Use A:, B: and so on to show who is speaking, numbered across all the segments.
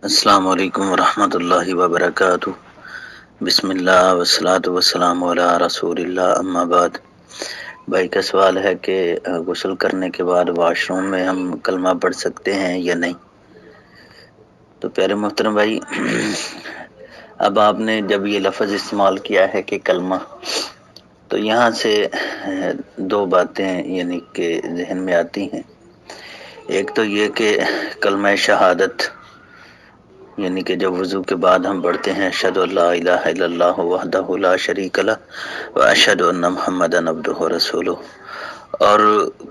A: السلام علیکم ورحمۃ اللہ وبرکاتہ۔ بسم اللہ والصلاۃ والسلام علی رسول اللہ، اما بعد۔ بھائی کا سوال ہے کہ غسل کرنے کے بعد واش روم میں ہم کلمہ پڑھ سکتے ہیں یا نہیں؟ تو پیارے محترم بھائی، اب آپ نے جب یہ لفظ استعمال کیا ہے کہ کلمہ، تو یہاں سے دو باتیں یعنی کہ ذہن میں آتی ہیں۔ ایک تو یہ کہ کلمہ شہادت، یعنی کہ جب وضو کے بعد ہم پڑھتے ہیں اشہد ان لا الہ الا اللہ وحدہ لا شریک لہ واشہد ان محمدا عبدہ ورسولہ، اور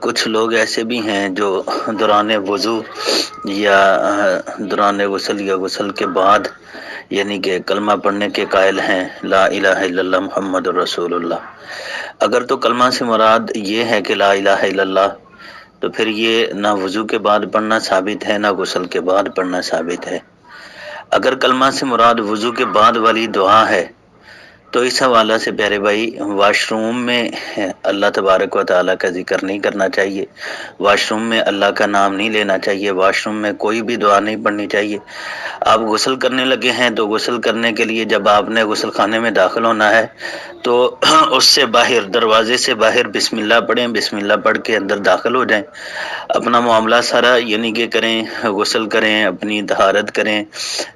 A: کچھ لوگ ایسے بھی ہیں جو دوران وضو یا دوران غسل یا غسل کے بعد یعنی کہ کلمہ پڑھنے کے قائل ہیں، لا الہ الا اللہ محمد رسول اللہ۔ اگر تو کلمہ سے مراد یہ ہے کہ لا الہ الا اللہ، تو پھر یہ نہ وضو کے بعد پڑھنا ثابت ہے نہ غسل کے بعد پڑھنا ثابت ہے۔ اگر کلمہ سے مراد وضو کے بعد والی دعا ہے تو اس حوالہ سے پیارے بھائی، واش روم میں اللہ تبارک و تعالیٰ کا ذکر نہیں کرنا چاہیے، واش روم میں اللہ کا نام نہیں لینا چاہیے، واش روم میں کوئی بھی دعا نہیں پڑھنی چاہیے۔ آپ غسل کرنے لگے ہیں تو غسل کرنے کے لیے جب آپ نے غسل خانے میں داخل ہونا ہے تو اس سے باہر، دروازے سے باہر بسم اللہ پڑھیں، بسم اللہ پڑھ کے اندر داخل ہو جائیں، اپنا معاملہ سارا یعنی کہ کریں، غسل کریں، اپنی طہارت کریں۔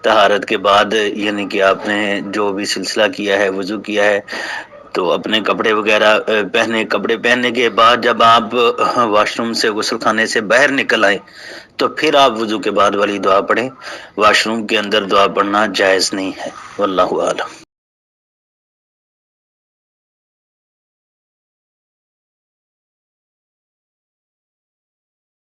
A: طہارت کے بعد یعنی کہ آپ نے جو بھی سلسلہ کیا ہے، وضو کیا ہے، تو اپنے کپڑے وغیرہ پہنے، کپڑے پہننے کے بعد جب آپ واش روم سے، غسل خانے سے باہر نکل آئیں تو پھر آپ وضو کے بعد والی دعا پڑھیں۔ واش روم کے اندر دعا پڑھنا جائز نہیں ہے، واللہ اعلم۔